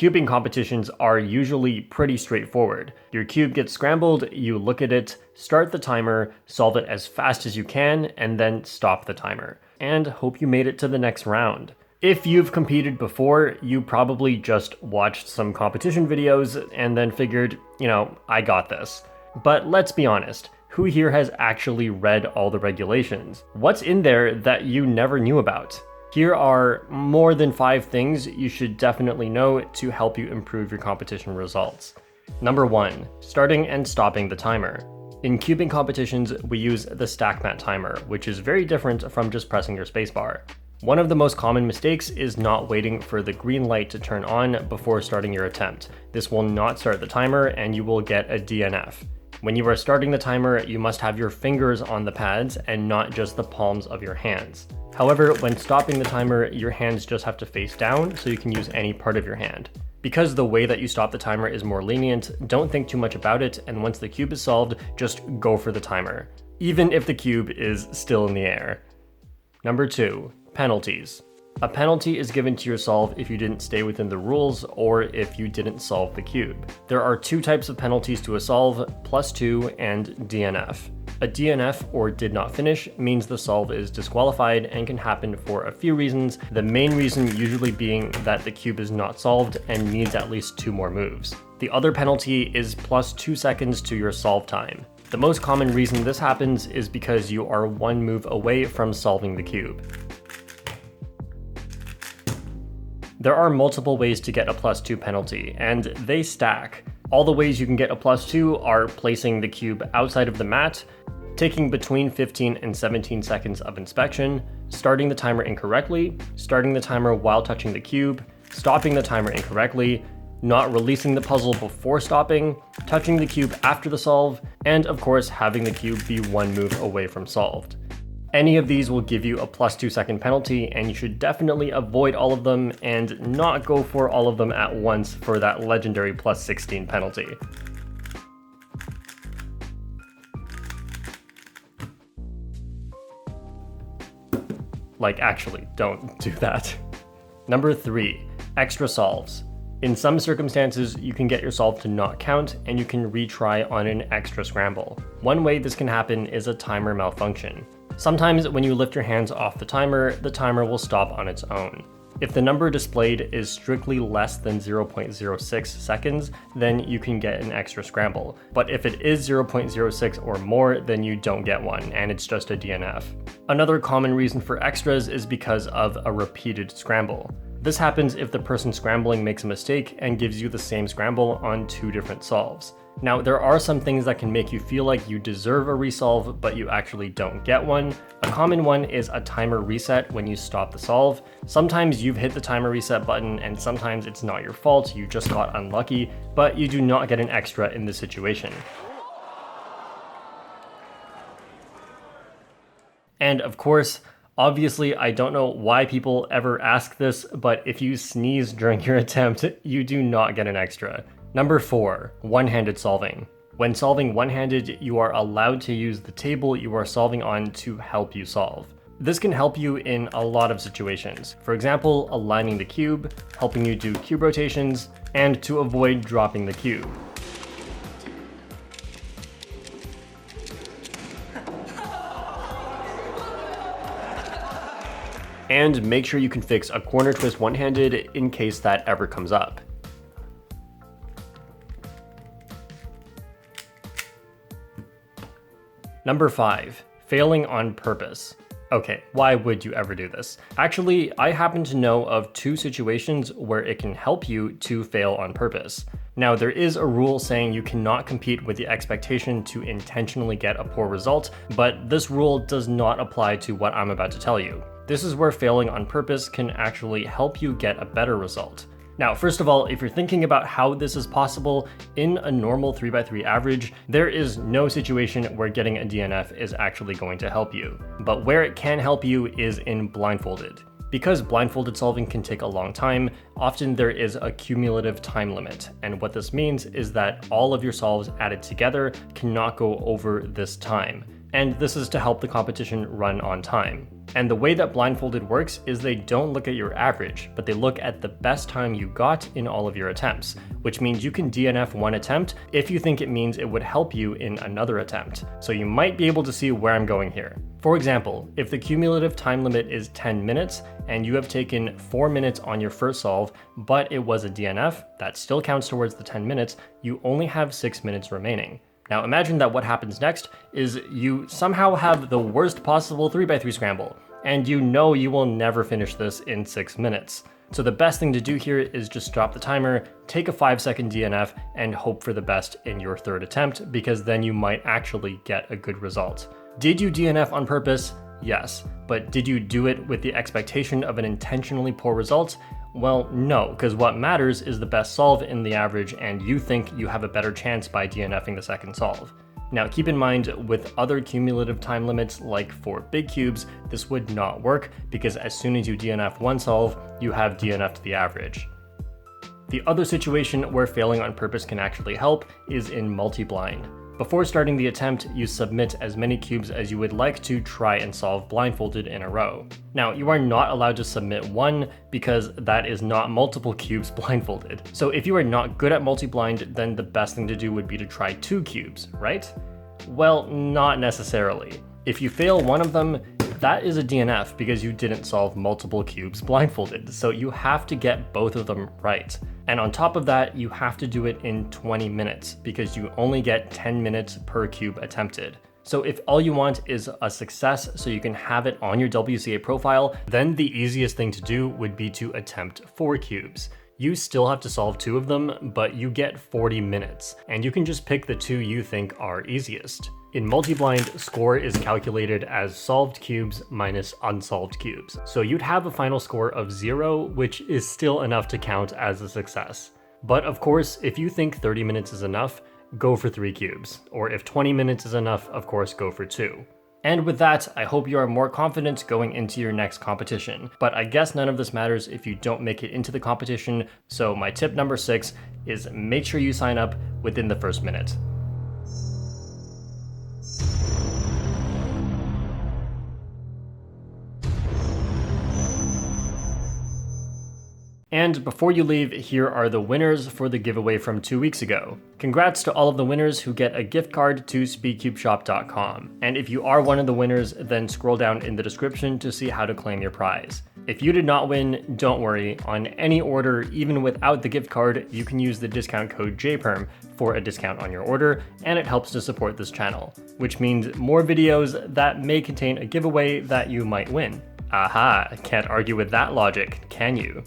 Cubing competitions are usually pretty straightforward. Your cube gets scrambled, you look at it, start the timer, solve it as fast as you can, and then stop the timer. And hope you made it to the next round. If you've competed before, you probably just watched some competition videos and then figured, I got this. But let's be honest, who here has actually read all the regulations? What's in there that you never knew about? Here are more than 5 things you should definitely know to help you improve your competition results. Number 1, starting and stopping the timer. In cubing competitions, we use the stackmat timer, which is very different from just pressing your spacebar. One of the most common mistakes is not waiting for the green light to turn on before starting your attempt. This will not start the timer and you will get a DNF. When you are starting the timer, you must have your fingers on the pads and not just the palms of your hands. However, when stopping the timer, your hands just have to face down so you can use any part of your hand. Because the way that you stop the timer is more lenient, don't think too much about it, and once the cube is solved, just go for the timer, even if the cube is still in the air. Number 2, penalties. A penalty is given to your solve if you didn't stay within the rules or if you didn't solve the cube. There are 2 types of penalties to a solve, +2 and DNF. A DNF, or did not finish, means the solve is disqualified and can happen for a few reasons, the main reason usually being that the cube is not solved and needs at least 2 more moves. The other penalty is +2 seconds to your solve time. The most common reason this happens is because you are 1 move away from solving the cube. There are multiple ways to get a +2 penalty, and they stack. All the ways you can get a +2 are placing the cube outside of the mat, taking between 15 and 17 seconds of inspection, starting the timer incorrectly, starting the timer while touching the cube, stopping the timer incorrectly, not releasing the puzzle before stopping, touching the cube after the solve, and of course having the cube be 1 move away from solved. Any of these will give you a +2 second penalty, and you should definitely avoid all of them and not go for all of them at once for that legendary +16 penalty. Actually, don't do that. Number 3, extra solves. In some circumstances, you can get your solve to not count and you can retry on an extra scramble. One way this can happen is a timer malfunction. Sometimes when you lift your hands off the timer will stop on its own. If the number displayed is strictly less than 0.06 seconds, then you can get an extra scramble. But if it is 0.06 or more, then you don't get one, and it's just a DNF. Another common reason for extras is because of a repeated scramble. This happens if the person scrambling makes a mistake and gives you the same scramble on 2 different solves. Now, there are some things that can make you feel like you deserve a resolve, but you actually don't get one. A common one is a timer reset when you stop the solve. Sometimes you've hit the timer reset button and sometimes it's not your fault, you just got unlucky, but you do not get an extra in this situation. And of course, obviously, I don't know why people ever ask this, but if you sneeze during your attempt, you do not get an extra. Number 4, one-handed solving. When solving one-handed, you are allowed to use the table you are solving on to help you solve. This can help you in a lot of situations. For example, aligning the cube, helping you do cube rotations, and to avoid dropping the cube. And make sure you can fix a corner twist one-handed in case that ever comes up. Number 5, failing on purpose. Okay, why would you ever do this? Actually, I happen to know of 2 situations where it can help you to fail on purpose. Now, there is a rule saying you cannot compete with the expectation to intentionally get a poor result, but this rule does not apply to what I'm about to tell you. This is where failing on purpose can actually help you get a better result. Now, first of all, if you're thinking about how this is possible, in a normal 3x3 average, there is no situation where getting a DNF is actually going to help you. But where it can help you is in blindfolded. Because blindfolded solving can take a long time, often there is a cumulative time limit. And what this means is that all of your solves added together cannot go over this time. and this is to help the competition run on time. And the way that blindfolded works is they don't look at your average, but they look at the best time you got in all of your attempts, which means you can DNF one attempt if you think it means it would help you in another attempt. So you might be able to see where I'm going here. For example, if the cumulative time limit is 10 minutes and you have taken 4 minutes on your first solve, but it was a DNF, that still counts towards the 10 minutes, you only have 6 minutes remaining. Now imagine that what happens next is you somehow have the worst possible 3x3 scramble, and you know you will never finish this in 6 minutes. So the best thing to do here is just stop the timer, take a 5-second DNF, and hope for the best in your third attempt, because then you might actually get a good result. Did you DNF on purpose? Yes. But did you do it with the expectation of an intentionally poor result? Well, no, because what matters is the best solve in the average, and you think you have a better chance by DNFing the second solve. Now keep in mind, with other cumulative time limits, like for big cubes, this would not work, because as soon as you DNF one solve, you have DNF'd the average. The other situation where failing on purpose can actually help is in multi-blind. Before starting the attempt, you submit as many cubes as you would like to try and solve blindfolded in a row. Now, you are not allowed to submit one because that is not multiple cubes blindfolded. So if you are not good at multi-blind, then the best thing to do would be to try 2 cubes, right? Well, not necessarily. If you fail one of them, that is a DNF because you didn't solve multiple cubes blindfolded, so you have to get both of them right. And on top of that, you have to do it in 20 minutes because you only get 10 minutes per cube attempted. So if all you want is a success so you can have it on your WCA profile, then the easiest thing to do would be to attempt 4 cubes. You still have to solve 2 of them, but you get 40 minutes, and you can just pick the 2 you think are easiest. In multi-blind, score is calculated as solved cubes minus unsolved cubes. So you'd have a final score of 0, which is still enough to count as a success. But of course, if you think 30 minutes is enough, go for 3 cubes. Or if 20 minutes is enough, of course, go for 2. And with that, I hope you are more confident going into your next competition. But I guess none of this matters if you don't make it into the competition, so my tip number 6 is make sure you sign up within the first minute. And before you leave, here are the winners for the giveaway from 2 weeks ago. Congrats to all of the winners who get a gift card to speedcubeshop.com. And if you are one of the winners, then scroll down in the description to see how to claim your prize. If you did not win, don't worry. On any order, even without the gift card, you can use the discount code JPERM for a discount on your order, and it helps to support this channel, which means more videos that may contain a giveaway that you might win. Aha, can't argue with that logic, can you?